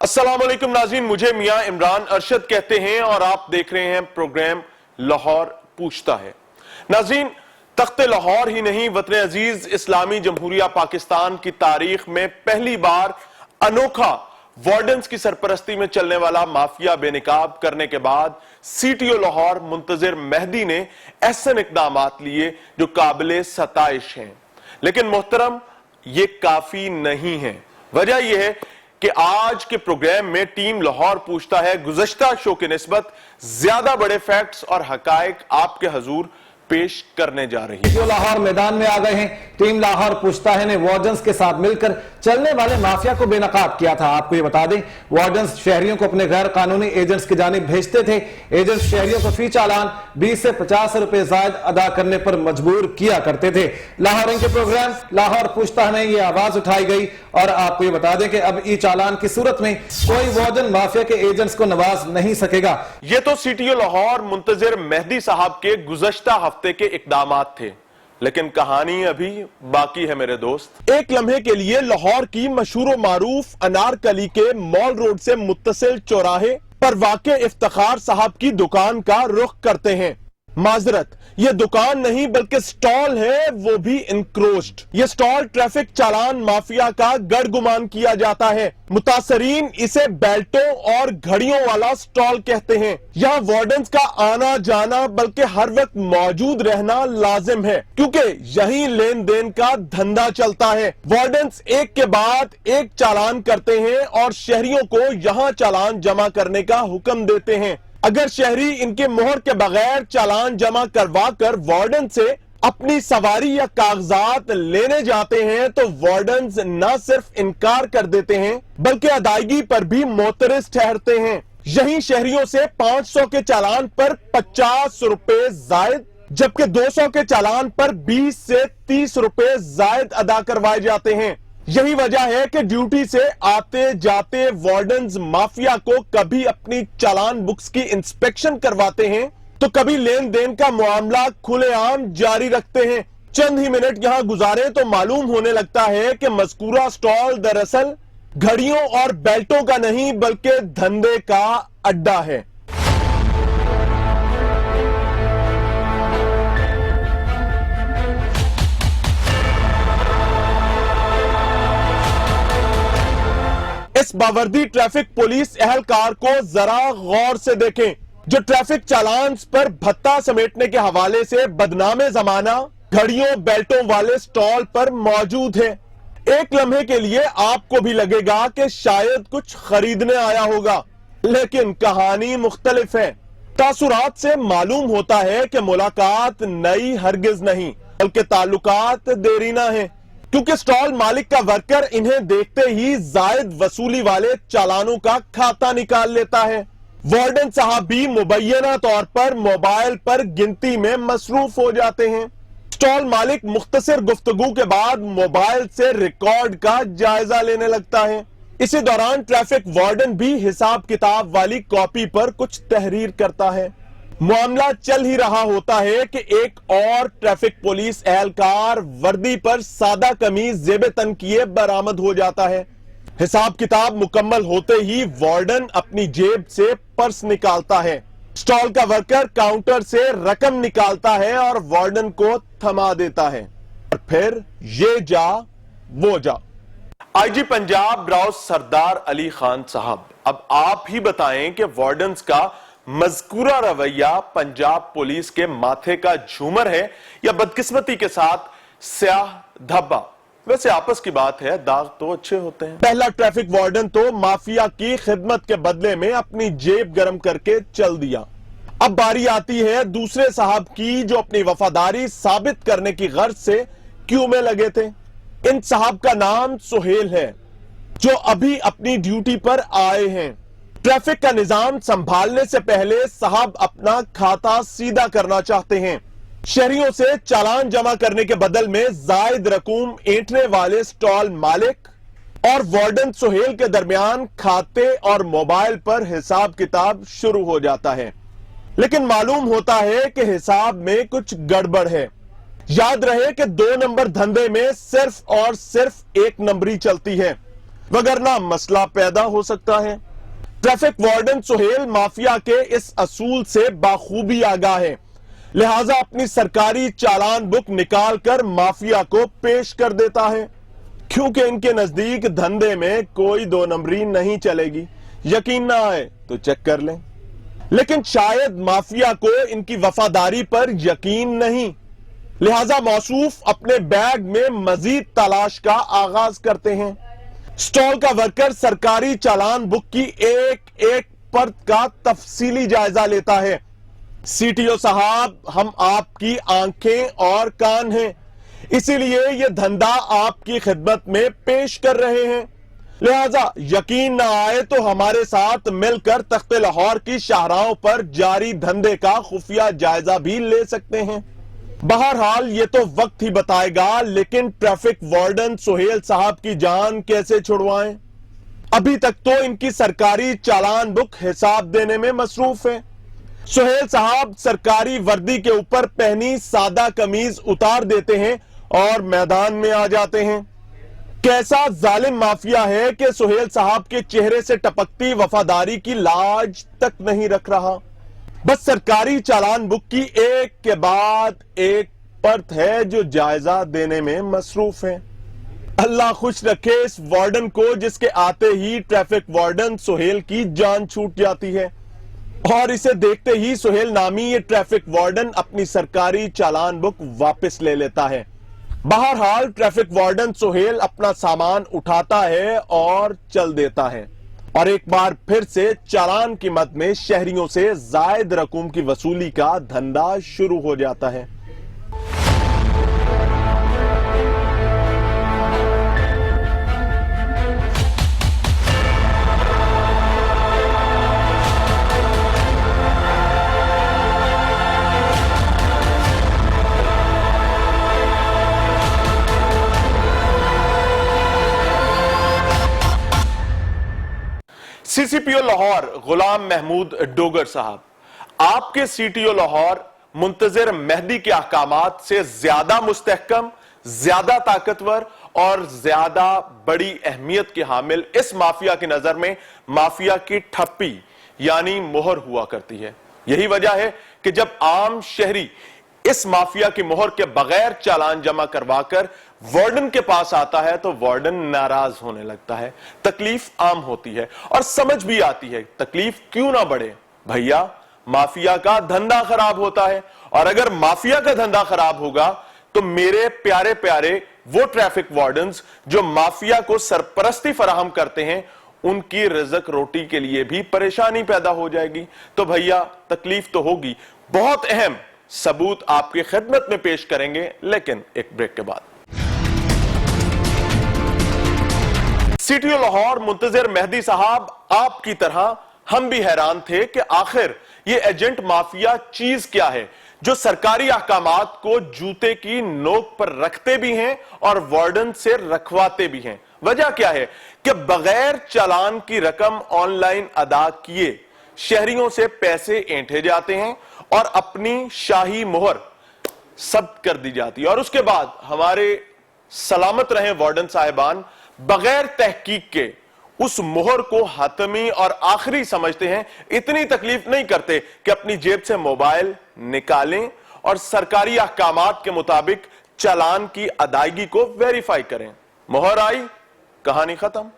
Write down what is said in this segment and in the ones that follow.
अस्सलाम वालेकुम नाज़रीन, मुझे मियां इमरान अरशद कहते हैं और आप देख रहे हैं प्रोग्राम लाहौर पूछता है। नाज़रीन, तख्ते लाहौर ही नहीं, वतन अजीज इस्लामी जमहूरिया पाकिस्तान की तारीख में पहली बार अनोखा वार्डन्स की सरपरस्ती में चलने वाला माफिया बेनिकाब करने के बाद सीटीओ लाहौर मुंतजिर मेहदी ने ऐसे इक़दामात लिए जो काबिले सताइश हैं। लेकिन मोहतरम, ये काफी नहीं है। वजह यह है कि आज के प्रोग्राम में टीम लाहौर पूछता है गुज़श्ता शो के निस्बत ज्यादा बड़े फैक्ट्स और हकायक आपके हजूर पेश करने जा रही है। जो लाहौर मैदान में आ गए हैं, टीम लाहौर पूछता है ने वार्डन्स के साथ मिलकर चलने वाले माफिया को बेनकाब किया था। आपको ये बता दें, वार्डन्स शहरियों को अपने गैर कानूनी एजेंट्स की जानिब भेजते थे। एजेंट्स शहरियों को फी चालान 20 से 50 रुपए जायद अदा करने पर मजबूर किया करते थे। लाहौर के प्रोग्राम लाहौर पूछता है ये आवाज उठाई गई और आपको ये बता दें कि अब ई चालान की सूरत में कोई वार्डन माफिया के एजेंट्स को नवाज नहीं सकेगा। ये तो सीटीओ लाहौर मुंतजिर मेहदी साहब के गुज़श्ता हफ्ते के इक़दामात थे, लेकिन कहानी अभी बाकी है मेरे दोस्त। एक लम्हे के लिए लाहौर की मशहूर मारूफ अनारकली के मॉल रोड से मुत्तसिल चौराहे पर वाक़े इफ्तिखार साहब की दुकान का रुख करते हैं। माजरत, ये दुकान नहीं बल्कि स्टॉल है, वो भी इंक्रोच्ड। ये स्टॉल ट्रैफिक चालान माफिया का गढ़ गुमान किया जाता है। मुतासरीन इसे बेल्टों और घड़ियों वाला स्टॉल कहते हैं। यहाँ वार्डन्स का आना जाना बल्कि हर वक्त मौजूद रहना लाजिम है, क्योंकि यही लेन देन का धंधा चलता है। वार्डन्स एक के बाद एक चालान करते हैं और शहरियों को यहाँ चालान जमा करने का हुक्म देते हैं। अगर शहरी इनके मोहर के बगैर चालान जमा करवा कर वार्डन से अपनी सवारी या कागजात लेने जाते हैं तो वार्डन्स न सिर्फ इनकार कर देते हैं बल्कि अदायगी पर भी मोतरस ठहरते हैं। यही शहरियों से 500 के चालान पर 50 रुपए जायद, जबकि 200 के चालान पर 20 से 30 रुपए जायद अदा करवाए जाते हैं। यही वजह है कि ड्यूटी से आते जाते वार्डन्स माफिया को कभी अपनी चालान बुक्स की इंस्पेक्शन करवाते हैं तो कभी लेन देन का मामला खुलेआम जारी रखते हैं। चंद ही मिनट यहां गुजारे तो मालूम होने लगता है कि मज़कूरा स्टॉल दरअसल घड़ियों और बेल्टों का नहीं बल्कि धंधे का अड्डा है। इस बावर्दी ट्रैफिक पुलिस एहलकार को जरा गौर से देखें, जो ट्रैफिक चालान पर भत्ता समेटने के हवाले से बदनामे जमाना घड़ियों बेल्टों वाले स्टॉल पर मौजूद है। एक लम्हे के लिए आपको भी लगेगा कि शायद कुछ खरीदने आया होगा, लेकिन कहानी मुख्तलिफ है। तासुरात से मालूम होता है कि मुलाकात नई हरगिज नहीं बल्कि ताल्लुकात देरीना है, क्योंकि स्टॉल मालिक का वर्कर इन्हें देखते ही जायद वसूली वाले चालानों का खाता निकाल लेता है। वार्डन साहब भी मुबैना तौर पर मोबाइल पर गिनती में मसरूफ हो जाते हैं। स्टॉल मालिक मुख्तसर गुफ्तगू के बाद मोबाइल से रिकॉर्ड का जायजा लेने लगता है। इसी दौरान ट्रैफिक वार्डन भी हिसाब किताब वाली कॉपी पर कुछ तहरीर करता है। मामला चल ही रहा होता है कि एक और ट्रैफिक पुलिस एहलकार वर्दी पर सादा कमीज जेबे तन किए बरामद हो जाता है। हिसाब किताब मुकम्मल होते ही वार्डन अपनी जेब से पर्स निकालता है। स्टॉल का वर्कर काउंटर से रकम निकालता है और वार्डन को थमा देता है और फिर ये जा वो जा। आईजी पंजाब ब्राउज सरदार अली खान साहब, अब आप ही बताएं कि वार्डन्स का मज़कूरा रवैया पंजाब पुलिस के माथे का झूमर है या बदकिस्मती के साथ स्याह धब्बा? वैसे आपस की बात है, दाग तो अच्छे होते हैं। पहला ट्रैफिक वार्डन तो माफिया की खिदमत के बदले में अपनी जेब गर्म करके चल दिया। अब बारी आती है दूसरे साहब की, जो अपनी वफादारी साबित करने की गर्ज से क्यू में लगे थे। इन साहब का नाम सुहेल है, जो अभी अपनी ड्यूटी पर आए हैं। ट्रैफिक का निजाम संभालने से पहले साहब अपना खाता सीधा करना चाहते हैं। शहरियों से चालान जमा करने के बदल में जायद रकूम ऐंठने वाले स्टॉल मालिक और वार्डन सुहेल के दरमियान खाते और मोबाइल पर हिसाब किताब शुरू हो जाता है। लेकिन मालूम होता है कि हिसाब में कुछ गड़बड़ है। याद रहे कि 2 नंबर धंधे में सिर्फ और सिर्फ 1 नंबरी चलती है। वगरना मसला पैदा हो सकता है। ट्रैफिक वार्डन सुहेल माफिया के इस असूल से बाखूबी आगाह है, लिहाजा अपनी सरकारी चालान बुक निकाल कर माफिया को पेश कर देता है, क्योंकि इनके नजदीक धंधे में कोई दो नंबरी नहीं चलेगी। यकीन ना आए तो चेक कर लें। लेकिन शायद माफिया को इनकी वफादारी पर यकीन नहीं, लिहाजा मौसूफ अपने बैग में मजीद तलाश का आगाज करते हैं। स्टॉल का वर्कर सरकारी चालान बुक की एक एक पर्त का तफसीली जायजा लेता है। सीटीओ साहब, हम आपकी आंखें और कान हैं, इसीलिए यह धंधा आपकी खिदमत में पेश कर रहे हैं, लिहाजा यकीन ना आए तो हमारे साथ मिलकर तख्ते लाहौर की शाहराहों पर जारी धंधे का खुफिया जायजा भी ले सकते हैं। बहरहाल ये तो वक्त ही बताएगा, लेकिन ट्रैफिक वार्डन सुहेल साहब की जान कैसे छुड़वाएं? अभी तक तो इनकी सरकारी चालान बुक हिसाब देने में मसरूफ है। सुहेल साहब सरकारी वर्दी के ऊपर पहनी सादा कमीज उतार देते हैं और मैदान में आ जाते हैं। कैसा जालिम माफिया है कि सुहेल साहब के चेहरे से टपकती वफादारी की लाज तक नहीं रख रहा, बस सरकारी चालान बुक की एक के बाद एक पर्त है जो जायजा देने में मसरूफ है। अल्लाह खुश रखे इस वार्डन को जिसके आते ही ट्रैफिक वार्डन सुहेल की जान छूट जाती है, और इसे देखते ही सुहेल नामी ये ट्रैफिक वार्डन अपनी सरकारी चालान बुक वापस ले लेता है। बहरहाल ट्रैफिक वार्डन सुहेल अपना सामान उठाता है और चल देता है, और एक बार फिर से चालान की मद में शहरियों से जायद रकूम की वसूली का धंधा शुरू हो जाता है। सीसीपीओ लाहौर गुलाम महमूद डोगर साहब, आपके सीटीओ लाहौर मुंतजिर मेहदी के अहकामात से ज्यादा मुस्तहकम, ज्यादा ताकतवर और ज्यादा बड़ी अहमियत के हामिल इस माफिया की नजर में माफिया की ठप्पी यानी मोहर हुआ करती है। यही वजह है कि जब आम शहरी इस माफिया की मोहर के बगैर चालान जमा करवाकर वार्डन के पास आता है तो वार्डन नाराज होने लगता है। तकलीफ आम होती है और समझ भी आती है, तकलीफ क्यों ना बढ़े भैया, माफिया का धंधा खराब होता है, और अगर माफिया का धंधा खराब होगा तो मेरे प्यारे प्यारे वो ट्रैफिक वार्डन्स जो माफिया को सरपरस्ती फराहम करते हैं, उनकी रिज़्क रोटी के लिए भी परेशानी पैदा हो जाएगी। तो भैया तकलीफ तो होगी। बहुत अहम सबूत आपकी खिदमत में पेश करेंगे, लेकिन एक ब्रेक के बाद। सीटीओ लाहौर मुंतजिर मेहदी साहब, आपकी तरह हम भी हैरान थे कि आखिर ये एजेंट माफिया चीज क्या है जो सरकारी अहकामात को जूते की नोक पर रखते भी हैं और वार्डन से रखवाते भी हैं। वजह क्या है कि बगैर चालान की रकम ऑनलाइन अदा किए शहरियों से पैसे ऐंठे जाते हैं और अपनी शाही मोहर सब्त कर दी जाती है, और उसके बाद हमारे सलामत रहे वार्डन साहिबान बगैर तहकीक के उस मोहर को हातमी और आखिरी समझते हैं। इतनी तकलीफ नहीं करते कि अपनी जेब से मोबाइल निकालें और सरकारी अहकामात के मुताबिक चालान की अदायगी को वेरीफाई करें। मोहर आई, कहानी खत्म।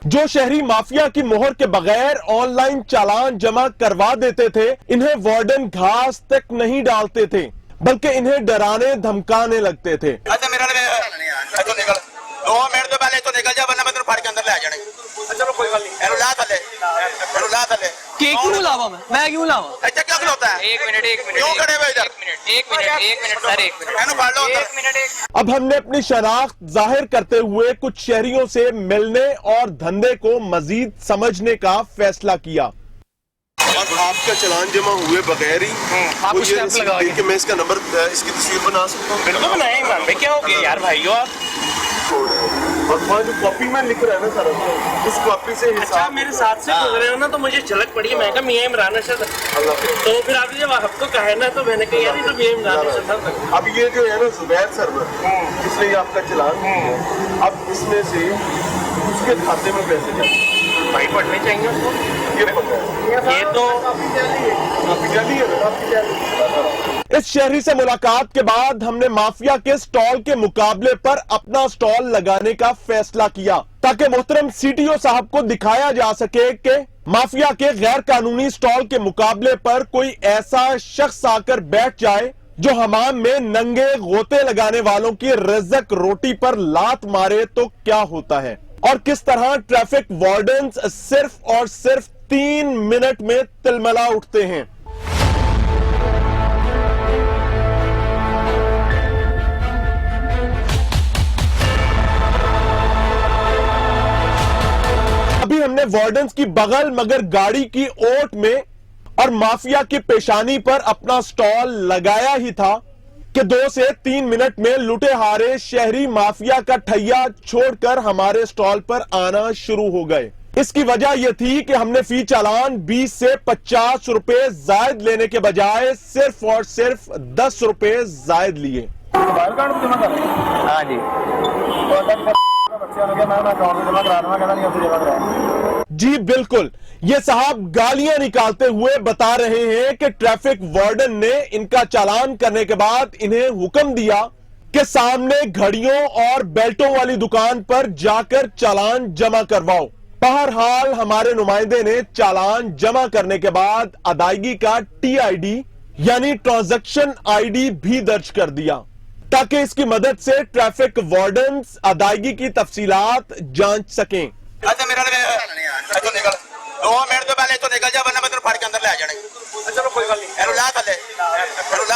जो शहरी माफिया की मोहर के बगैर ऑनलाइन चालान जमा करवा देते थे, इन्हें वार्डन घास तक नहीं डालते थे, बल्कि इन्हें डराने धमकाने लगते थे। दो मिनट तो पहले तो निकल जा, वरना मैं तेरे फाड़ के अंदर ले आ जाने। चलो कोई बात नहीं, एरो ला थले केक क्यों लावा? मैं क्यों लावा? अच्छा क्या खिलाता है? एक मिनट क्यों खड़े हुए इधर? एक मिनट सर, एक मिनट मैंने फाड़ लो अंदर। अब हमने अपनी शनाख्त जाहिर करते हुए कुछ शहरियों से मिलने और धंधे को मजीद समझने का फैसला किया। और आपका चालान जमा हुए बगैर ही आप उस स्टैंप लगा के मैं इसका नंबर, इसकी तस्वीर बना सकता हूँ? बिल्कुल बनाएंगे इमरान भाई, क्या हो गया यार भाइयों आप? और वहाँ जो कॉपी में लिख रहा है ना सर, उस कॉपी से अच्छा मेरे साथ से गुजरे हो ना, तो मुझे झलक पड़ी। मैं कहा मियां इमरान अरशद, तो फिर आपने जब आपको कहा है ना, तो मैंने कहा यार ये तो मियां इमरान अरशद था। अब ये जो है ना जुबैर सर्वर, इसलिए आपका चालान, अब इसमें से उसके खाते में पैसे जाते भाई पढ़ने चाहिए उसको ये पता है ये तो आपकी जाली है इस शहरी से मुलाकात के बाद हमने माफिया के स्टॉल के मुकाबले पर अपना स्टॉल लगाने का फैसला किया ताकि मोहतरम सीटीओ साहब को दिखाया जा सके कि माफिया के गैर कानूनी स्टॉल के मुकाबले पर कोई ऐसा शख्स आकर बैठ जाए जो हमाम में नंगे गोते लगाने वालों की रिज़्क रोटी पर लात मारे तो क्या होता है और किस तरह ट्रैफिक वार्डन्स सिर्फ और सिर्फ 3 मिनट में तिलमिला उठते हैं। अभी हमने वार्डन्स की बगल मगर गाड़ी की ओट में और माफिया की पेशानी पर अपना स्टॉल लगाया ही था कि 2 से 3 मिनट में लुटे हारे शहरी माफिया का ठैया छोड़कर हमारे स्टॉल पर आना शुरू हो गए। इसकी वजह यह थी कि हमने फी चालान 20 से 50 रुपए जायद लेने के बजाय सिर्फ और सिर्फ 10 रुपए जायद लिए। हाँ जी जी बिल्कुल, ये साहब गालियां निकालते हुए बता रहे हैं कि ट्रैफिक वार्डन ने इनका चालान करने के बाद इन्हें हुक्म दिया कि सामने घड़ियों और बेल्टों वाली दुकान पर जाकर चालान जमा करवाओ। बहरहाल हमारे नुमाइंदे ने चालान जमा करने के बाद अदायगी का TID यानी ट्रांजैक्शन ID भी दर्ज कर दिया ताकि इसकी मदद से ट्रैफिक वार्डन्स अदायगी की तफसीलात जांच सकें। अच्छा मेरा निकल 2 मिनट तो पहले तो निकल जा वरना मैं तेरे फाड़ के अंदर ले आ जाने। चलो कोई गल नहीं एरो ला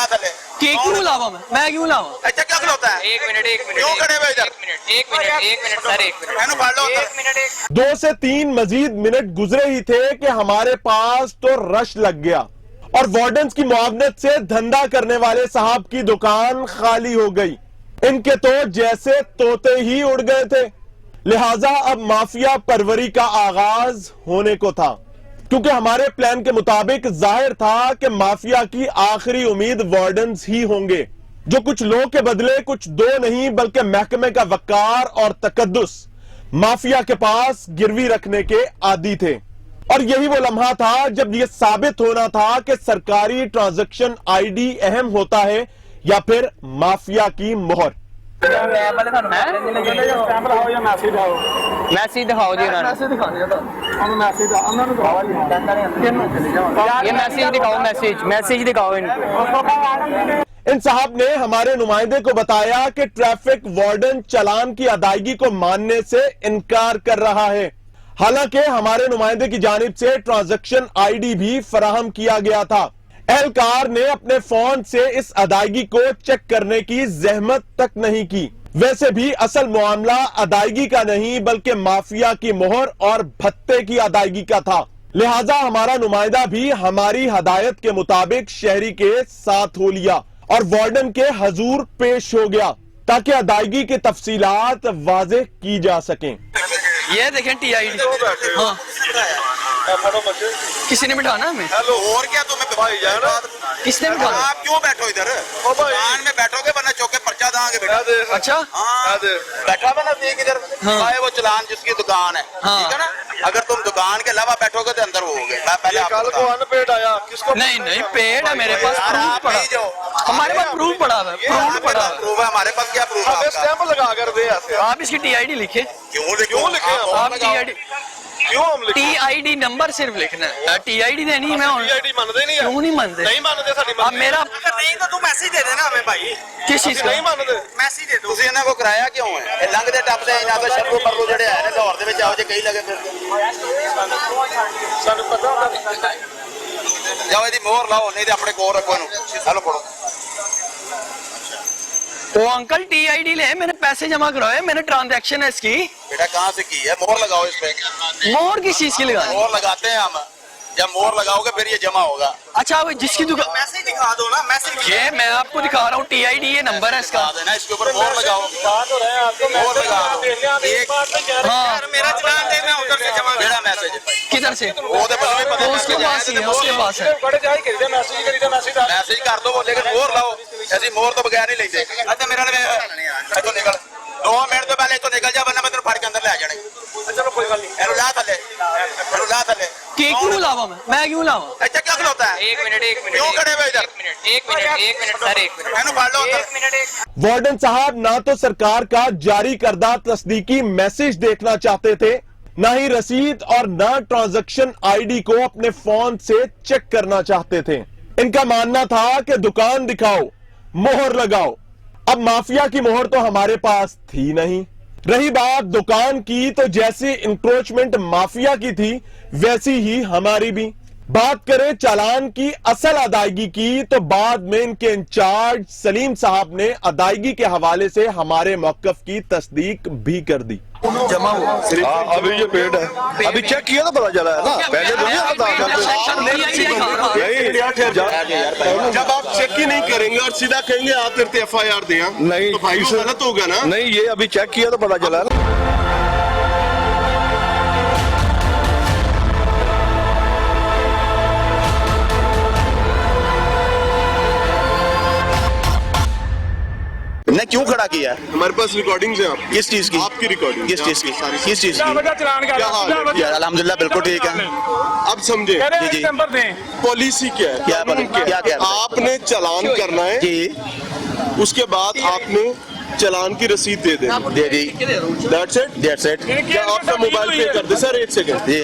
थले कि क्यों लावा मैं क्यों लावा अच्छा क्या खलोता है 1 मिनट क्यों खड़े हुए इधर 1 मिनट सर 1 मिनट मैंने फाड़ लो 1 मिनट 2 से 3 मजीद मिनट गुजरे ही थे कि हमारे पास तो रश लग गया और वार्डन्स की मुआवनत से धंधा करने वाले साहब की दुकान खाली हो गई। इनके तो जैसे तोते ही उड़ गए थे। लिहाजा अब माफिया परवरी का आगाज होने को था क्योंकि हमारे प्लान के मुताबिक जाहिर था कि माफिया की आखिरी उम्मीद वार्डन्स ही होंगे जो कुछ लोग के बदले कुछ 2 नहीं बल्कि महकमे का वकार और तकद्दुस माफिया के पास गिरवी रखने के आदी थे। और यही वो लम्हा था जब यह साबित होना था कि सरकारी ट्रांजैक्शन ID अहम होता है या फिर माफिया की मोहर। मैसेज दिखाओ जी ये मैसेज दिखाओ इनको। इन साहब ने हमारे नुमाइंदे को बताया कि ट्रैफिक वार्डन चालान की अदायगी को मानने से इनकार कर रहा है। हालांकि हमारे नुमाइंदे की जानिब से ट्रांजैक्शन ID भी फराहम किया गया था। एहलकार ने अपने फोन से इस अदायगी को चेक करने की जहमत तक नहीं की। वैसे भी असल मामला अदायगी का नहीं बल्कि माफिया की मोहर और भत्ते की अदायगी का था। लिहाजा हमारा नुमाइंदा भी हमारी हदायत के मुताबिक शहरी के साथ हो लिया और वार्डन के हजूर पेश हो गया ताकि अदायगी की तफसीलात वाज़ेह की जा सकें। ये देखें TID। हाँ किसी ने बिठाना हमें? हेलो और क्या तुम्हें भाई जान किसने बिठाना? आप क्यों बैठो इधर दुकान में बैठोगे वरना चौके पर्चा दांगे बेटा। अच्छा हाँ बैठा बना देख इधर भाई वो चलान जिसकी दुकान है ठीक है ना। अगर तुम दुकान के अलावा बैठोगे तो अंदर होगे। मैं पहले कल को अनपेड आया किसको नहीं पेड है मेरे पास प्रूफ पड़ा हमारे पास प्रूफ पड़ा है प्रूफ है हमारे पास। क्या प्रूफ है? स्टैंप लगा कर दे आप इसकी TID लिखे। क्यों लिखे आप TID क्यों हम लिखे TID नंबर सिर्फ लिखना है। TID देनी है। मैं TID मानते नहीं क्यों नहीं मानते? नहीं मानते साडी अब मेरा नहीं तो तू मैसेज दे देना हमें भाई। किस चीज का नहीं मानते मैसेज दे दो। ਤੁਸੀਂ ਇਹਨਾਂ ਕੋ ਕਰਾਇਆ ਕਿਉਂ ਹੈ? ਇਹ ਲੰਘਦੇ ਟੱਪਦੇ ਇਹਨਾਂ ਕੋ ਸ਼ਰਬੋ ਪਰਲੂ ਜਿਹੜੇ ਹੈ ਨੇ ਲਾਹੌਰ ਦੇ ਵਿੱਚ ਆਓ ਜੇ ਕਈ ਲਗੇ ਫਿਰ ਸਾਨੂੰ ਪਤਾ ਹੁੰਦਾ ਜਾਓ ਇਹਦੀ ਮੋਹਰ ਲਾਓ ਨਹੀਂ ਤੇ ਆਪਣੇ ਕੋਲ ਰੱਖੋ ਇਹਨੂੰ। ਚਲੋ ਪੜੋ। वो अंकल TID ले मैंने पैसे जमा करवाए मैंने ट्रांजैक्शन है इसकी। बेटा कहाँ से की है? मोहर लगाओ इस पे। मोहर किस चीज की लगानी? मोहर लगाते हैं हम। जब मोहर लगाओगे फिर ये जमा होगा। अच्छा वो जिसकी दुकान मैसेज दिखा दो ना मैसेज। ये मैं आपको दिखा रहा हूँ TID ये नंबर है इसका। देना इसके ऊपर मोहर लगाओ। बात हो रहा है आपको मोहर लगा दो। एक हाँ मेरा चलान दे मैं उधर से जमा मेरा मैसेज किधर से? वो तो बस वो उसके पास ही है उसके पास है। बड़े जाई करीदा मैसेज करीदा मैसेज कर दो लेकिन मोहर लाओ। ऐसी मोहर तो बगैर नहीं लेते। अच्छा मेरा निकल 2 मिनट तो पहले तो निकल जा वरना मैं तेरे फाड़ के अंदर ले आ जाने। थले केक क्यों लावा मैं क्यों लावा अच्छा क्या खलोता है एक मिनट क्यों खड़े हुए इधर एक मिनट सर एक मिनट मैंने फाड़ लो एक मिनट वार्डन साहब ना तो सरकार का जारी करदा तस्दीकी मैसेज देखना चाहते थे, ना ही रसीद और ना ट्रांजैक्शन आईडी को अपने फोन से चेक करना चाहते थे। इनका मानना था कि दुकान दिखाओ, मोहर लगाओ। अब माफिया की मोहर तो हमारे पास थी नहीं। रही बात दुकान की, तो जैसी इंक्रोचमेंट माफिया की थी वैसी ही हमारी भी। बात करें चालान की असल अदायगी की, तो बाद में इनके इंचार्ज सलीम साहब ने अदायगी के हवाले से हमारे मौकफ की तस्दीक भी कर दी। जमा हुआ अभी ये पेड है, अभी चेक किया तो पता चला है ना, पहले तो नहीं पता। जब आप चेक ही नहीं करेंगे और सीधा कहेंगे आप तेरे FIR दिया नहीं, तो भाई वो गलत होगा ना। नहीं, ये अभी चेक किया तो पता चला है ना। ने क्यों खड़ा किया है? हमारे पास रिकॉर्डिंग्स हैं आपकी। किस चीज की? आपकी रिकॉर्डिंग। किस चीज की? किस चीज की? क्या हाल है? यार अल्हम्दुलिल्लाह बिल्कुल ठीक है। अब समझे जी जी पॉलिसी क्या है? क्या क्या आपने चालान करना है जी, उसके बाद आपने चालान की रसीद दे देनी। दे दी। That's it? That's it। क्या आपका मोबाइल पे कर दे सर? एक सेकंड जी।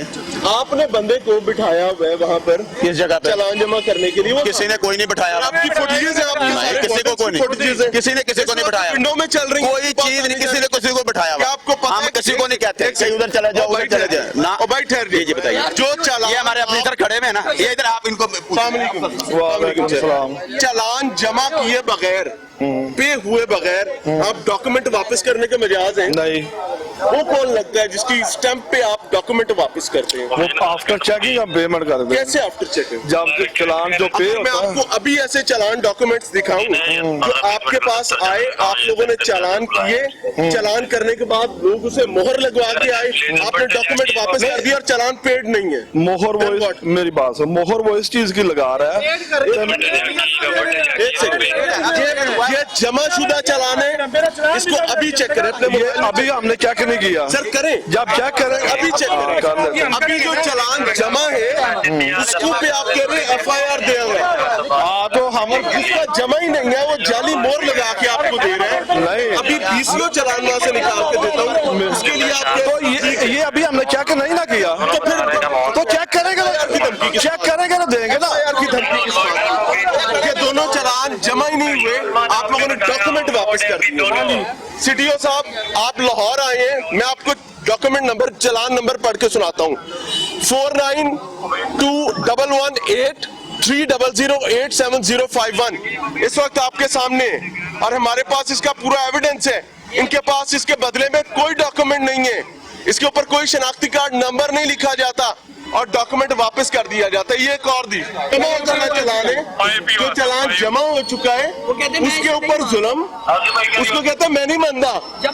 आपने बंदे को बिठाया हुआ है वहाँ पर किस जगह पे? चालान जमा करने के लिए। वो किसी ने कोई नहीं बिठाया। आपकी फुटेजेस है आपकी नहीं, सारे किसी को कोई नहीं। फुटेजेस है। किसी ने किसी को नहीं बिठाया। विंडो में चल रही है। कोई चीज नहीं, किसी ने किसी को बिठाया क्या हुआ। आपको पता हम है? किसी को नहीं कहते कहीं उधर चले जाओ, उधर चले जाओ ना। ओ भाई ठहर जी जी बताइए। जो चालान ये हमारे अपने इधर खड़े हुए हैं ना, ये इधर आप इनको वालेकुम सलाम। चालान जमा किए बगैर, पे हुए बगैर आप डॉक्यूमेंट वापस करने के मजाज हैं? नहीं, वो कौन लगता है जिसकी स्टैंप पे आप डॉक्यूमेंट वापस करते हैं? वो आफ्टर चेकिंग हम पेमेंट कर दें। कैसे आफ्टर चेकिंग? जब चलान जो पे मैं होता आपको है, अभी ऐसे चालान डॉक्यूमेंट्स दिखाऊं जो आपके पास आए, आप लोगों ने चालान किए, चालान करने के बाद लोग उसे मोहर लगवा के आए, आपने डॉक्यूमेंट वापस कर दिया और चालान पेड नहीं है। मोहर वो Then what? मेरी बात है, मोहर वो इस चीज की लगा रहा है। एक सेकंड, ये जमाशुदा चालान है, इसको अभी चेक करें अपने ये मोबाइल। अभी हमने चेक नहीं किया सर करें, जब चेक करें अभी चेक करें। अभी जो चालान जमा है उसको पे आप कह रहे हैं FIR देंगे। हाँ तो हम जिसका जमा ही नहीं है वो जाली मोहर लगा के आपको दे रहे हैं। नहीं। अभी 20 चालान वहां से निकाल के देता हूँ, उसके लिए आप तो ये अभी हमने चेक नहीं ना किया, तो फिर तो चेक करेंगे ना, चेक करेंगे ना, देंगे ना। FIR की धमकी किस बात की? ये दोनों चालान जमा ही नहीं हुए, आप लोगों ने डॉक्यूमेंट वापस कर दिए। CDO साहब आप लाहौर आए हैं, मैं आपको डॉक्यूमेंट नंबर, चालान नंबर पढ़ के सुनाता हूँ। 49211830087051 इस वक्त आपके सामने है और हमारे पास इसका पूरा एविडेंस है। इनके पास इसके बदले में कोई डॉक्यूमेंट नहीं है, इसके ऊपर कोई शनाख्ती कार्ड नंबर नहीं लिखा जाता और डॉक्यूमेंट वापस कर दिया जाता है। ये एक और दी जमा करना चालान है, जो चालान जमा हो चुका है उसके ऊपर जुल्म, उसको कहते हैं मैं नहीं मानता।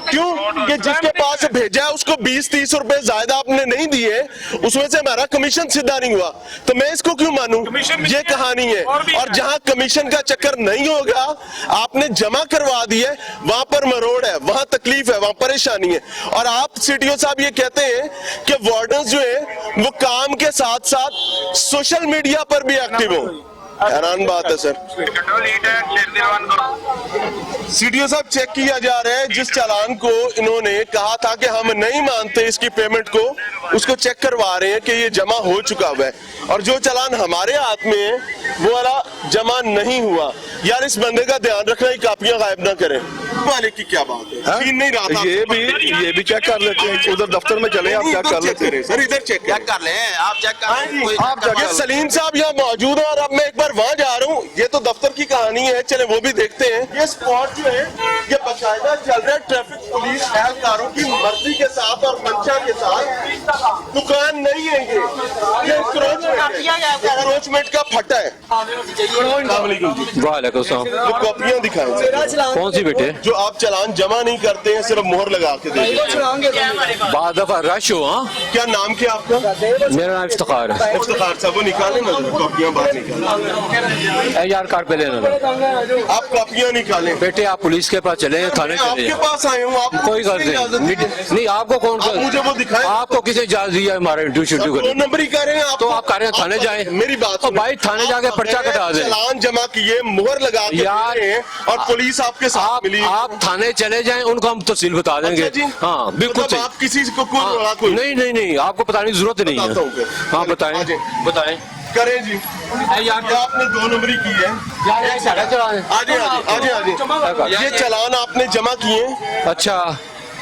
क्यों कि जिसके पास भेजा है उसको 20-30 रुपए ज्यादा आपने नहीं दिए, उसमें से हमारा कमीशन सीधा नहीं हुआ, तो मैं इसको क्यों मानूं? ये कहानी है। और जहां कमीशन का चक्कर नहीं होगा, आपने जमा करवा दिया, वहां पर मरोड़ है, वहां तकलीफ है, वहां परेशानी है। और आप CDO साहब ये कहते हैं कि वार्डन्स जो है वो काम के साथ साथ सोशल मीडिया पर भी एक्टिव हो। हैरान बात है सर। CDO साहब चेक किया जा रहा है, जिस चालान को इन्होंने कहा था कि हम नहीं मानते इसकी पेमेंट को, उसको चेक करवा रहे हैं कि ये जमा हो चुका हुआ है, और जो चालान हमारे हाथ में है वो वाला जमा नहीं हुआ। यार इस बंदे का ध्यान रखना, ही कापियां गायब ना करें। वाले की क्या बात है? छीन नहीं रहा था। ये भी चेक कर लेते हैं, उधर दफ्तर में चले, आप चेक कर लेते हैं। सर इधर चेक कर ले, आप चेक कर। आप चेक कर सलीम साहब यहाँ मौजूद है और अब मैं एक बार वहाँ जा रहा हूँ। ये तो दफ्तर की कहानी है, चले वो भी देखते हैं। ये स्पॉट जो है ये बाकायदा चल रहा है ट्रैफिक पुलिस एहलकारों की मर्जी के साथ और मंशा के साथ। दुकान नहीं है ये इंक्रोचमेंट का फटा है। वालेकुम सलाम। जो कॉपियां दिखाएं कौन सी बेटे? जो आप चालान जमा नहीं करते हैं, सिर्फ मोहर लगा के देते हैं। बाद दफा रश हो। हाँ, क्या नाम क्या आपका? मेरा नाम इफ्तिखार है। इफ्तिखार साहब, वो निकालें ना कॉपियां बाहर निकालें। यार कार्ड पे लेना। आप कॉपियां निकालें। बेटे आप पुलिस के पास चले, थाने चले आपके पास आए हूँ, आप कोई गल नहीं। आपको कौन आप मुझे वो दिखाएं। आपको किसी इजाजत दी है हमारे इंटरव्यू दो करने? नंबर ही कर रहे हैं आप, तो आप कह रहे हैं थाने जाएं। मेरी बात तो भाई थाने जाके पर्चा कटा दें। चालान जमा किए, मुहर लगा के यार, दे रहे हैं, और पुलिस आपके साथ मिली। आप थाने चले जाएं, उनको हम तफसील बता देंगे। अच्छा जी। हाँ बिल्कुल मतलब सही। आप किसी को कोई हाँ, रोड़ा कोई नहीं आपको बताने की जरूरत नहीं बताता हूँ है। फिर। हाँ बताएं हाँ जी। बताएं। करें जी। यार ये आपने 2 नंबरी की है। आजे ये चालान आपने जमा किए, अच्छा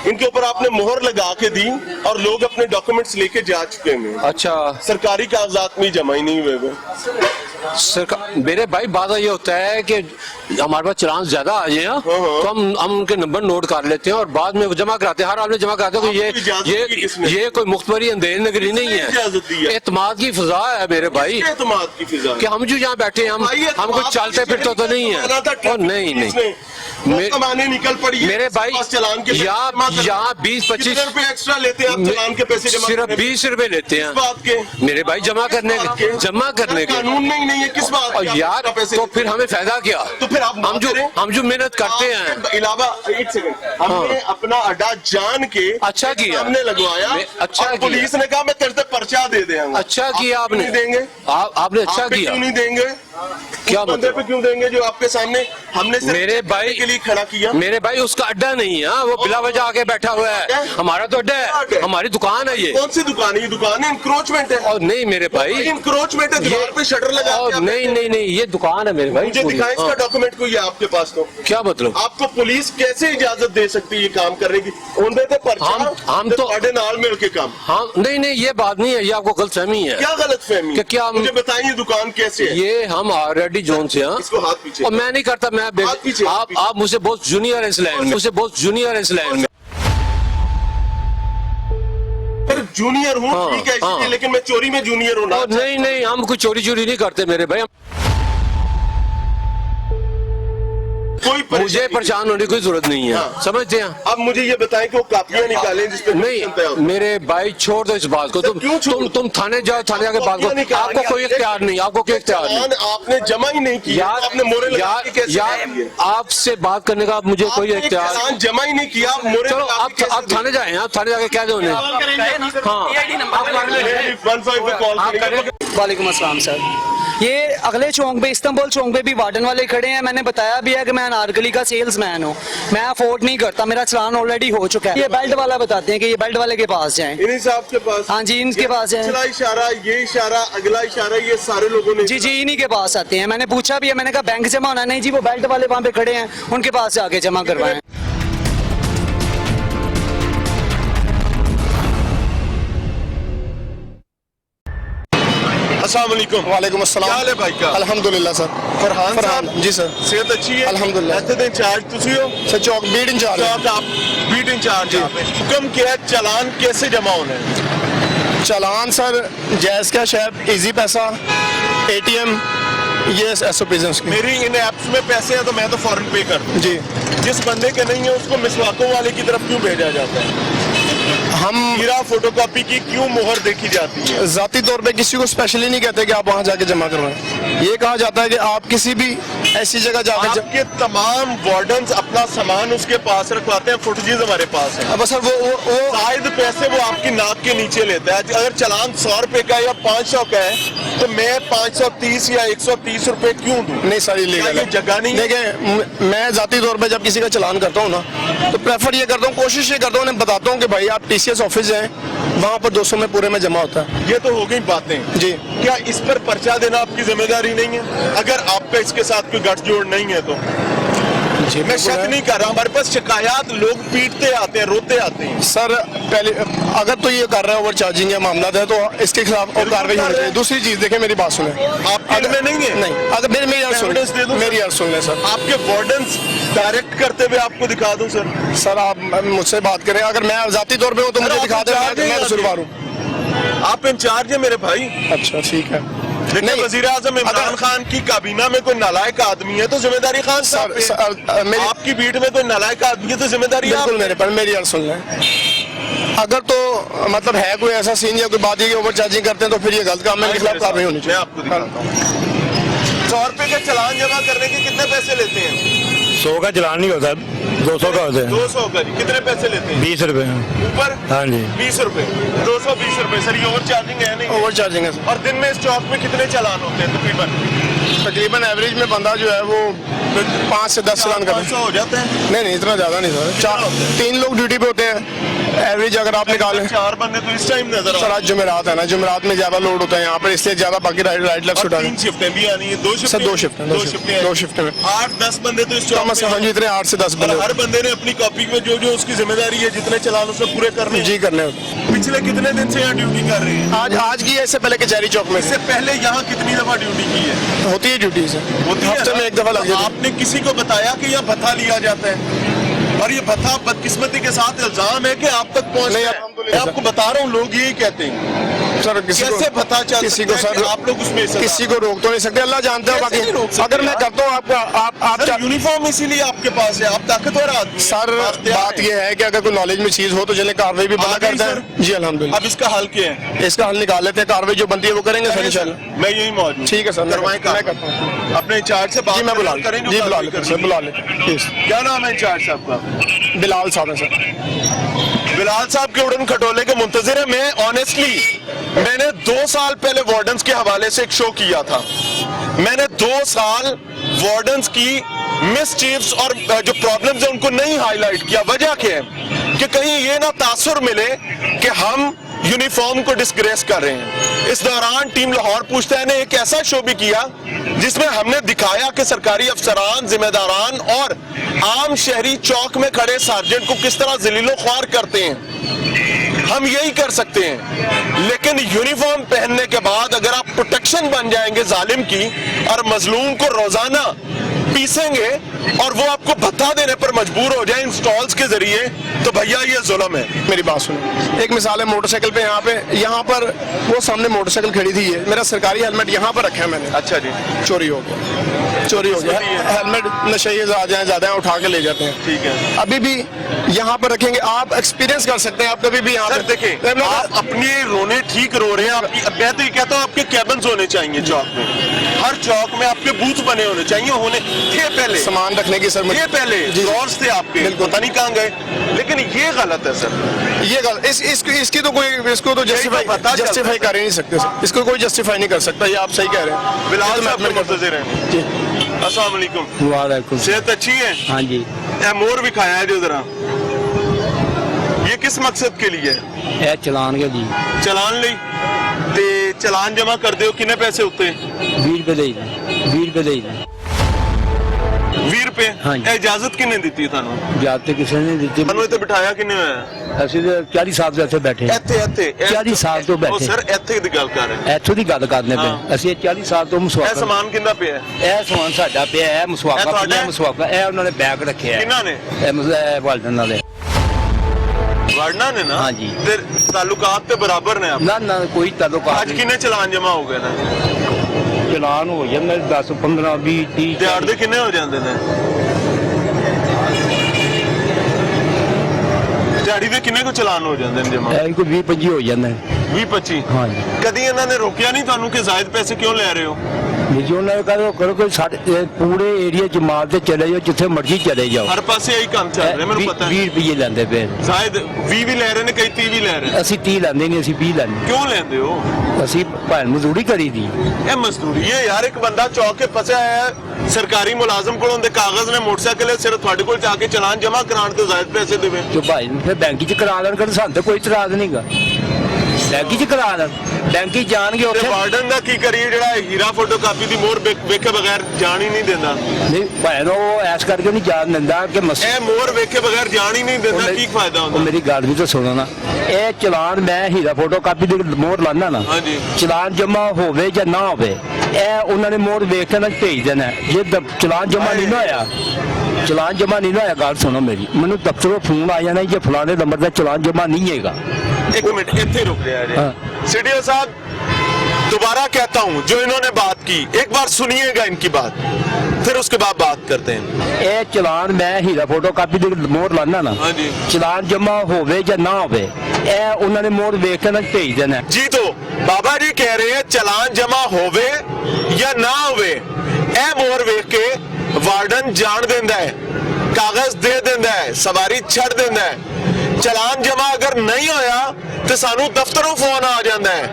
इनके ऊपर आपने मोहर लगा के दी, और लोग अपने डॉक्यूमेंट्स लेके जा चुके हैं। अच्छा सरकारी कागजात में जमा ही नहीं हुए वो। सरकार मेरे भाई बात ये होता है कि हमारे पास चालान ज्यादा आ जाए तो हम उनके नंबर नोट कर लेते हैं और बाद में वो जमा कराते हैं। हर आदमी जमा कराते हैं। आपको इजाजत दी किसने? ये कोई मुख्तबरी अंधेरी नगरी नहीं इजाजत दी है। है? एतमाद की फिजा है मेरे भाई, एतमाद की फिजा कि हम जो यहाँ बैठे हैं हम कुछ चलते फिरते तो नहीं है। और नहीं कमाने निकल पड़ी मेरे भाई चालान के यहाँ 20-25 रुपए एक्स्ट्रा लेते हैं आप चालान के पैसे जमा सिर्फ करने में? 20 रुपए लेते हैं बात के मेरे भाई जमा करने के कानून में ही नहीं है, किस बात और के यार आप पैसे तो लेते फिर हैं? हमें फायदा क्या? तो फिर आप हम जो मेहनत करते हैं। आपके अलावा एक सेकंड, हमने अपना अड्डा जान के अच्छा किया। हमने लगवाया, अच्छा और किया। पुलिस ने कहा मैं तेरे से पर्चा दे देंगे। अच्छा किया आपने। नहीं देंगे आपने अच्छा आप पे किया। क्यों नहीं देंगे? क्या उस बंदे मतलब? पे क्यों देंगे जो आपके सामने हमने सिर्फ मेरे भाई के लिए खड़ा किया? मेरे भाई उसका अड्डा नहीं है, वो बिला वजह आके बैठा हुआ है। हमारा तो अड्डा है, हमारी दुकान है ये। कौन सी दुकान है? ये दुकान है, इंक्रोचमेंट है। और नहीं मेरे भाई इंक्रोचमेंट है, दीवार पे शटर लगा और के आपने- नहीं ये दुकान है मेरे भाई मुझे पूरी। दिखाएं इसका हाँ। डॉक्यूमेंट कोई है आपके पास? तो क्या मतलब? आपको पुलिस कैसे इजाजत दे सकती है ये काम करने की? उनके थे पर्चा, हम तो- बड़े नाल मिल के काम। हाँ नहीं ये बात नहीं है, ये आपको गलतफहमी है। क्या गलत फहमी? क्या मुझे बताइए दुकान कैसे है? ये हम रेडी जोन से हैं। इसको हाथ पीछे। और मैं नहीं करता, मैं हाथ पीछे, हाथ पीछे। आप मुझसे बहुत जूनियर है इस लाइन में, मुझसे बहुत जूनियर है इस लाइन में। जूनियर हूँ हाँ, ठीक है इसलिए, हाँ। लेकिन मैं चोरी में जूनियर हूँ ना। और नहीं हम कोई चोरी नहीं करते मेरे भाई। कोई मुझे परेशान होने की कोई जरूरत नहीं है। हाँ। समझते हैं? अब मुझे ये बताएं कि वो कापियां निकालें जिस पे नहीं मेरे भाई छोड़ दो इस बात को। तुम थाने जाओ, थाने जाके बात करो। आपको कोई इख्तियार नहीं, आपको कोई इख्तियार नहीं। आपने जमा ही नहीं किया, आपने मोरे लगा के कैसे किए? यार आपसे बात करने का मुझे कोई आपने इख्तियार। चालान जमा ही नहीं किया, आप मोरे चलो लगा के कैसे आप थाने जाए, आप थाने जाके कह दो उन्हें। हाँ दिए? 15 पे कॉल करेंगे। वालेकुम अस्सलाम सर। ये अगले चौक पे, इस्तांबुल चौक पे भी वार्डन वाले खड़े हैं। मैंने बताया भी है कि मैं अनारकली का सेल्समैन हूँ, मैं अफोर्ड नहीं करता, मेरा चालान ऑलरेडी हो चुका है। ये बेल्ट वाला बताते हैं कि ये बेल्ट वाले के पास जाएं। इन्हीं साहब के पास? हाँ जी, इनके पास है। पिछला इशारा, ये इशारा, अगला इशारा, ये सारे लोगों ने जी इन्हीं के पास आते हैं। मैंने पूछा भी है, मैंने कहा बैंक जमा होना नहीं जी, वो बेल्ट वाले वहाँ पे खड़े हैं, उनके पास जाके जमा करवाएं। अस्सलाम वालेकुम। वालेकुम अस्सलाम। क्या हाल है भाई का? अल्हम्दुलिल्लाह सर। फरहान साहब जी सर। सेहत अच्छी है? अल्हम्दुलिल्लाह। ऐसे दिन इंचार्ज तुसी हो? सर चौक बीट इंचार्ज है। चौक आप बीट इंचार्ज हैं। हुक्म क्या है, चालान कैसे जमा होना है? चालान sir Jazz Cash app, Easypaisa, ATM, ये SOPs हैं उसकी। मेरी इन एप्स में पैसे हैं तो मैं तो फौरन पे कर दूं। जी जिस बंदे के नहीं है उसको मिसवाकों वाले की तरफ क्यों भेजा जाता है? हम हीरा फोटोकॉपी की क्यों मोहर देखी जाती है? जाती तौर पे किसी को स्पेशली नहीं कहते कि आप वहाँ जाके जमा करवाएं। ये कहा जाता है कि आप किसी भी ऐसी जगह जाकर आपके तमाम वार्डन्स अपना सामान उसके पास रखवाते हैं, फुटेजेस हमारे पास है। अब सर वो शायद पैसे वो आपकी नाक के नीचे लेता है। अगर चालान 100 रुपए का या 500 का है तो मैं 530 या 130 रुपए क्यों दूं? नहीं सर ये लीगल है। जगह नहीं है। देखिए मैं जाती तौर पे जब किसी का चालान करता हूँ ना तो प्रेफर ये करता हूँ, कोशिश ये करता हूँ, उन्हें बताता हूँ कि भाई आप TCS ऑफिस जाएं, वहाँ पर 200 में पूरे में जमा होता है। ये तो हो गई बातें जी। क्या इस पर पर्चा देना आपकी जिम्मेदारी नहीं है? अगर आपका इसके साथ कोई गठजोड़ नहीं है तो जी मैं शक नहीं कर रहा, हमारे पास शिकायत लोग पीटते आते हैं, रोते आते हैं। सर पहले अगर तो ये कर रहा है ओवर चार्जिंग या मामला है तो इसके खिलाफ और कार्रवाई होनी चाहिए। दूसरी चीज देखें, मेरी बात सुने। आपके में नहीं है? नहीं, अगर मेरी अर्ज सुन Evidence दे दूं? मेरी अर्ज सुन लें सर। आपके वार्डन्स डायरेक्ट करते हुए आपको दिखा दूं सर? सर आप मुझसे बात करें, अगर मैं जाती तौर पे हूँ तो मुझे आप दिखा दें, इंचार्ज हैं मैं यहाँ कसूरवार हूँ। आप इंचार्ज है मेरे भाई। अच्छा ठीक है। लेकिन नहीं, वजीर आजम इमरान अगर- खान की काबीना में कोई नालायक आदमी है तो जिम्मेदारी खान साहब पे है। मेरी आपकी बीट में कोई नालायक आदमी है तो जिम्मेदारी आप बिल्कुल मेरे पर मेरी अर्ज सुन लें। अगर तो मतलब है कोई ऐसा सीन या कोई बात है कि ओवर चार्जिंग करते हैं तो फिर ये गलत काम है, इनके खिलाफ कार्रवाई होनी मैं चाहिए। आपको दिखाता हूँ। 100 रुपए के चालान जमा करने के कितने पैसे लेते हैं? 100 का चलान नहीं होता, 200 का होता है। 200 का जी। कितने पैसे लेते हैं? 20 रुपए। ऊपर हाँ जी। 20 रुपए, 220 रुपए। सर ये ओवर चार्जिंग है नहीं? ओवर चार्जिंग है सर। और दिन में इस चौक में कितने चालान होते हैं तकरीबन एवरेज में बंदा जो है वो 5 से 10 चलान करता है। 500 हो जाते हैं? नहीं इतना ज्यादा नहीं सर, 3 लोग ड्यूटी पे होते हैं एवरेज अगर आप निकालें। 4 बंदे तो इस टाइम नजर सर आज जुमेरात है ना, जुमेरात में ज्यादा लोड होता है यहाँ पर, इसलिए ज्यादा बाकी राइड लेफ्ट उठा 3 शिफ्टें भी आनी है। 2 सर 2 शिफ्ट शिफ्टें 2 शिफ्ट में 8-10 बंदे तो इस चौक हाँ जी, इतने 8 से 10 और बंदे हर बंदे ने अपनी कॉपी में जो जो उसकी जिम्मेदारी है जितने चालान उसे पूरे करने हैं। जी करने होते। पिछले कितने दिन से यहाँ ड्यूटी कर रहे हैं? आज की है, इससे पहले कचहरी चौक में इससे पहले यहाँ कितनी दफा ड्यूटी की है? होती है ड्यूटी से, होती है हफ्ते ना? में 1 दफा लग तो जाती है। आपने किसी को बताया कि यहाँ भत्ता लिया जाता है और ये भत्ता बदकिस्मती के साथ इल्जाम है कि आप तक पहुँच नहीं, नहीं। अल्हम्दुलिल्लाह मैं आपको बता रहा हूँ, लोग यही कहते हैं। सर किसी कैसे भत्ता चल किसी सकता को है सर कि आप लोग उसमें हिस्सा किसी को रोक तो नहीं सकते, अल्लाह जानता है। कैसे नहीं रोक बाकी सकते अगर मैं यार? करता हूँ आपका आप सर यूनिफॉर्म इसीलिए आपके पास है, आप ताकतवर आदमी हैं। सर बाख्तियार बात हैं। ये है कि अगर कोई नॉलेज में चीज हो तो चले कार्रवाई भी बना आ गई करते सर? हैं। जी अल्हम्दुलिल्लाह। अब इसका हल क्या है? इसका हल निकाल लेते हैं, कार्रवाई जो बनती है वो करेंगे सर इंशाल्लाह। मैं यही मौजूद हूँ। ठीक है सर, मैं करवाएं करता काम। हूँ। अपने इंचार्ज से बात जी मैं बुला करें जो जी बुला कार्रवाई लेते हैं करनी सर, बुला लेते हैं। प्लीज। क्या नाम है इंचार्ज साहब का? बिलाल साहब है सर। बिलाल साहब के उड़न खटोले के मुंतजिर है। मैं ऑनेस्टली मैंने 2 साल पहले वार्डन्स के हवाले से एक शो किया था। मैंने 2 साल वार्डन्स की मिसचीव्स और जो प्रॉब्लम्स है उनको नहीं हाईलाइट किया। वजह क्या है कि कहीं ये ना तासुर मिले कि हम यूनिफॉर्म को डिस्ग्रेस कर रहे हैं। इस दौरान टीम लाहौर पूछता है ने एक ऐसा शो भी किया जिसमें हमने दिखाया कि सरकारी अफसरान, जिम्मेदारान और आम शहरी चौक में खड़े सार्जेंट को किस तरह जलीलो ख्वार करते हैं। हम यही कर सकते हैं, लेकिन यूनिफॉर्म पहनने के बाद अगर आप प्रोटेक्शन बन जाएंगे जालिम की और मजलूम को रोजाना पीसेंगे और वो आपको भत्ता देने पर मजबूर हो जाए इंस्टॉल्स के जरिए, तो भैया ये जुल्म है। मेरी बात सुनो, एक मिसाल है मोटरसाइकिल पे यहाँ पर वो सामने मोटरसाइकिल खड़ी थी, है मेरा सरकारी हेलमेट यहाँ पर रखा है मैंने। अच्छा जी, चोरी हो गया हेलमेट नशे ज्यादा है, उठा के ले जाते हैं। ठीक है। अभी भी यहाँ पर रखेंगे, आप एक्सपीरियंस कर सकते हैं। आप कभी भी यहाँ सर पे देखें, आप अपनी रोने ठीक रो रहे हैं। मैं तो ये कहता हूँ आपके कैबिन्स होने चाहिए चौक में, हर चौक में आपके बूथ बने होने चाहिए। होने थे पहले, सामान रखने की सर ये पहले ड्रॉर्स थे आपके, बिल्कुल। पता नहीं कहाँ गए, लेकिन ये गलत है सर। ये गलत, इसकी तो कोई इसको तो जस्टिफाई कर ही नहीं सकते सर। इसको कोई जस्टिफाई नहीं कर सकता, ये आप सही कह रहे हैं। बिलाल साहब के मुंतजिर हैं जी। अस्सलाम वालेकुम। वालेकुम। सेहत अच्छी है? हाँ जी। ये मोर भी खाया है जो जरा, ये किस मकसद के लिए? ਇਹ ਚਲਾਨ ਕੇ ਜੀ चलान ਲਈ ਤੇ चलान जमा कर ਦਿਓ। कितने पैसे ਉੱਤੇ? 20 ਰੁਪਏ ਦੇ ਜੀ 20 ਰੁਪਏ ਦੇ ਜੀ 20 रुपए। हाँ जी। ਇਹ ਇਜਾਜ਼ਤ ਕਿੰਨੇ ਦਿੱਤੀ ਤੁਹਾਨੂੰ? ਜਦ ਤੇ ਕਿਸੇ ਨੇ ਦਿੱਤੀ ਤੁਹਾਨੂੰ ਇੱਥੇ ਬਿਠਾਇਆ ਕਿੰਨੇ ਹੋਇਆ? ਅਸੀਂ ਤਾਂ 40 ਸਾਲ ਤੋਂ ਇੱਥੇ ਬੈਠੇ ਹਾਂ। ਇੱਥੇ 40 ਸਾਲ ਤੋਂ ਉਹ ਬੈਠੇ ਸਰ ਇੱਥੇ ਦੀ ਗੱਲ ਕਰ ਰਹੇ। ਇੱਥੋਂ ਦੀ ਗੱਲ ਕਰਨੇ ਹਾਂ। ਪਏ ਅਸੀਂ 40 ਸਾਲ ਤੋਂ ਇਹ ਮਸਵਾਕ ਸਮਾਨ ਕਿੰਦਾ ਪਿਆ ਹੈ? ਇਹ ਸਮਾਨ ਸਾਡਾ ਪਿਆ ਹੈ ਇਹ ਮਸਵਾਕਾ ਤੁਹਾਡਾ ਪਿਆ ਹੈ? ਮਸਵਾਕਾ ਇਹ ਉਹਨਾਂ ਨੇ ਬੈਗ ਰੱਖਿਆ ਹੈ ਕਿਹਨਾਂ ਨੇ? ਇਹ ਵਾਲਦਨ ਵਾਲੇ ਵੜਨਾ ਨੇ ਨਾ? हाँ जी। ਤੇ ਤਾਲੁਕਾਤ ਤੇ ਬਰਾਬਰ ਨੇ ਆਪ। ਨਾ ਨਾ ਕੋਈ ਤਾਲੁਕਾਤ ਅੱਜ ਨਹੀਂ ਕਿੰਨੇ ਚਲਾਨ ਜਮਾ ਹੋ ਗਏ ਨੇ? ਚਲਾਨ ਹੋ ਜਾਂਦੇ 10 15 20 30 ਦਿਹਾੜ ਦੇ ਕਿੰਨੇ ਹੋ ਜਾਂਦੇ ਨੇ? ਦਿਹਾੜੀ ਦੇ ਕਿੰਨੇ ਕੋ ਚਲਾਨ ਹੋ ਜਾਂਦੇ ਨੇ ਜਮਾ? ਇਹ ਕੋਈ 20 25 ਹੋ ਜਾਂਦੇ ਨੇ 20-25। ਹਾਂ ਜੀ ਕਦੀ ਇਹਨਾਂ ਨੇ ਰੋਕਿਆ ਨਹੀਂ ਤੁਹਾਨੂੰ ਕਿ ਜ਼ਾਇਦ ਪੈਸੇ ਕਿਉਂ ਲੈ ਰਹੇ ਹੋ? ਜੀ ਉਹਨਾਂ ਨੇ ਕਰੋ ਕੋਈ ਸਾਡੇ ਇਹ ਪੂਰੇ ਏਰੀਆ ਚ ਮਾਰ ਤੇ ਚਲੇ ਜਾਓ ਜਿੱਥੇ ਮਰਜ਼ੀ ਚਲੇ ਜਾਓ ਹਰ ਪਾਸੇ ਇਹੀ ਕੰਮ ਚੱਲ ਰਿਹਾ, ਮੈਨੂੰ ਪਤਾ ਹੈ। 20 ਰੁਪਏ ਲੈਂਦੇ ਪਏ ਜ਼ਾਇਦ 20 ਵੀ ਲੈ ਰਹੇ ਨੇ, ਕਈ 30 ਵੀ ਲੈ ਰਹੇ ਨੇ। ਅਸੀਂ 30 ਲੈਂਦੇ ਨਹੀਂ ਅਸੀਂ 20 ਲੈਂਦੇ ਕਿਉਂ ਲੈਂਦੇ ਹੋ? ਅਸੀਂ ਭਾਵੇਂ ਮਜ਼ਦੂਰੀ ਕਰੀ ਦੀ ਇਹ ਮਜ਼ਦੂਰੀ ਹੈ ਯਾਰ। ਇੱਕ ਬੰਦਾ ਚੌਕ ਕੇ ਫਸਿਆ ਹੈ, ਸਰਕਾਰੀ ਮੁਲਾਜ਼ਮ ਕੋਲ ਹੁੰਦੇ ਕਾਗਜ਼ ਨੇ, ਮੋਟਰਸਾਈਕਲ ਹੈ, ਸਿਰਫ ਤੁਹਾਡੇ ਕੋਲ ਜਾ ਕੇ ਚਲਾਨ ਜਮਾ ਕਰਾਉਣ ਤੇ ਜ਼ਾਇਦ ਪੈਸੇ ਦੇਵੇ। ਤੇ ਭਾਈ ਨੂੰ ਫਿਰ ਬੈਂਕ 'ਚ ਕਰਾ ਲੈਣ ਕਰ ਸਾਨੂੰ ਤਾਂ ਕੋਈ ਇਤਰਾਜ਼ ਨਹੀਂਗਾ ਬੈਂਕ 'ਚ ਕਰਾ ਲੈਣ ਬੈਂਕ 'ਚ ਜਾਣਗੇ ਤੇ ਉੱਥੇ ਵਾਰਡਨ ਦਾ ਕੀ ਕਰੀਏ ਜਿਹੜਾ ਹੀਰਾ ਫੋਟੋ ਕਾਪੀ ਦੀ ਮੋਹਰ ਵੇਖੇ ਬਗੈਰ ਜਾਣ ਹੀ ਨਹੀਂ ਦਿੰਦਾ? ਨਹੀਂ ਭਾਈ ਨੂੰ ਉਹ ਐਸ ਕਰਕੇ ਨਹੀਂ ਜਾਣ ਦਿੰਦਾ ਕਿ ਮਸ ਇਹ ਮੋਹਰ ਵੇਖੇ ਬਗੈਰ ਜਾਣ ਹੀ ਨਹੀਂ ਦਿੰਦਾ, ਕੀ ਫਾਇਦਾ ਉਹ ਹੁੰਦਾ? ਮੇਰੀ ਗੱਲ ਵੀ ਤਾਂ ਸੁਣੋ ਨਾ ਇਹ ਚਲਾਨ ਮੈਂ ਹੀਰਾ ਫੋਟੋ ਕਾਪੀ ਦੀ ਮੋਹਰ ਲਾਣਾ ਨਾ ਹਾਂਜੀ। ਚਲਾਨ ਜਮਾ ਹੋਵੇ ਜਾਂ ਨਾ ਹੋਵੇ ਇਹ ਉਹਨਾਂ ਨੇ ਮੋਹਰ ਵੇਖ ਕੇ ਨਾ ਭੇਜ ਦੇਣਾ ਜੇ ਚਲਾਨ ਜਮਾ ਨਹੀਂ ਨਾ ਹੋਇਆ ਚਲਾਨ ਜਮਾ ਨਹੀਂ ਨਾ ਹੋਇਆ ਗੱਲ ਸੁਣੋ ਮੇਰੀ ਮੈਨੂੰ ਦਫ਼ਤਰੋਂ ਫੋਨ ਆ ਜਾਣਾ ਜੇ ਫਲਾਣੇ ਨੰਬਰ ਦਾ ਚਲਾਨ ਜਮਾ ਨਹੀਂ ਹੈਗਾ ਇੱਕ ਮਿੰਟ ਇੱਥੇ ਰੁਕ ਰਿਹਾ ਜੀ। ਹਾਂ। ਸੀਡੀਓ ਸਾਹਿਬ दोबारा कहता हूं, जो इन्होंने बात की एक बार सुनिएगा इनकी बात, फिर उसके बाद बात करते हैं। ਇਹ ਚਲਾਨ ਮੈਂ ਹੀਰਾ ਫੋਟੋ ਕਾਪੀ ਦੀ ਮੋਹਰ ਲਾਣਾ ਨਾ ਹਾਂਜੀ। ਚਲਾਨ ਜਮਾ ਹੋਵੇ ਜਾਂ ਨਾ ਹੋਵੇ ਇਹ ਉਹਨਾਂ ਨੇ ਮੋਹਰ ਵੇਖ ਕੇ ਨਾ ਭੇਜ ਦੇਣਾ जी तो बाबा जी कह रहे हैं चलान जमा होवे या ना होवे ए मोहर वेख के वार्डन जान देंदा है, कागज दे देंदा है, सवारी छड़ देंदा है। चलान जमा अगर नहीं होया तो सानू दफ्तरों फोन आ जाता है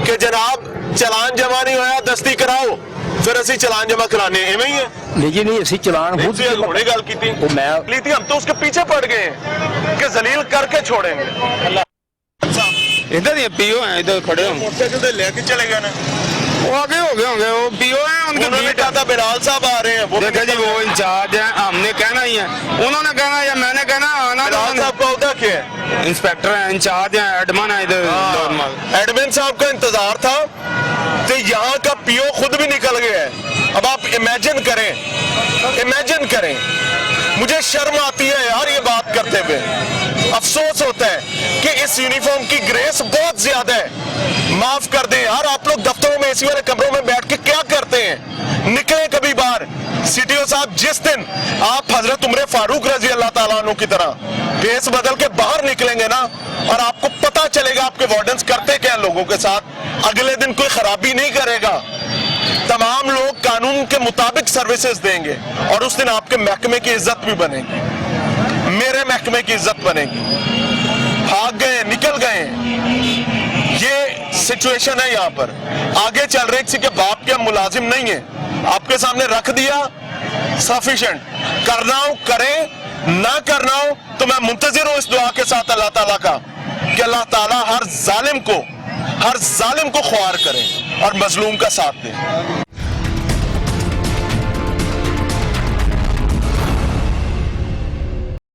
कि जनाब चलान जमा नहीं होया, दस्ती कराओ, फिर असी चलान जमा कराने एवं ही है। ਲੇਕਿਨ ਨਹੀਂ ਅਸੀਂ ਚਲਾਨ ਖੁਦ हुणे गल की थी, ਉਹ ਮੈਂ ली थी, हम तो उसके पीछे पड़ गए हैं कि जलील करके छोड़ेंगे। इधर ये पीओ हैं, इधर खड़े हो, मोटरसाइकिल से लेके चले गए ना, वो आगे हो गए होंगे, वो पीओ हैं, उनके उन्होंने बीट कहा था बिलाल साहब आ रहे हैं, वो देखा जी वो इंचार्ज है, हमने कहना ही है, उन्होंने कहना या मैंने कहना आना, बिलाल साहब का होता क्या है? इंस्पेक्टर है, इंचार्ज है, एडमन है इधर नॉर्मल। एडमिन साहब का इंतजार था तो यहाँ का पीओ खुद भी निकल गया है। अब आप इमेजिन करें, मुझे शर्म आती है यार ये बात करते हुए, अफसोस होता है कि इस यूनिफॉर्म की ग्रेस बहुत ज्यादा है। माफ कर दें यार, आप लोग दफ्तरों में एसी वाले कमरों में बैठ के क्या करते हैं? निकले कभी बाहर। सीटीओ साहब जिस दिन आप हजरत उमर फारूक रजी अल्लाह ताला अन्हु की तरह भेस बदल के बाहर निकलेंगे ना, और आपको पता चलेगा आपके वार्डन्स करते क्या हैं लोगों के साथ, अगले दिन कोई खराबी नहीं करेगा, तमाम लोग कानून के मुताबिक सर्विसेज देंगे, और उस दिन आपके महकमे की इज्जत भी बनेगी, मेरे महकमे की इज्जत बनेगी। भाग गए, निकल गए, ये सिचुएशन है यहाँ पर। आगे चल रहे किसी के बाप के हम मुलाजिम नहीं है, आपके सामने रख दिया, सफिशिएंट। करना हो करें, ना करना हो तो मैं मुंतजिर हूं इस दुआ के साथ अल्लाह ताला का कि अल्लाह ताला हर जालिम को ख्वार करे और मजलूम का साथ दे।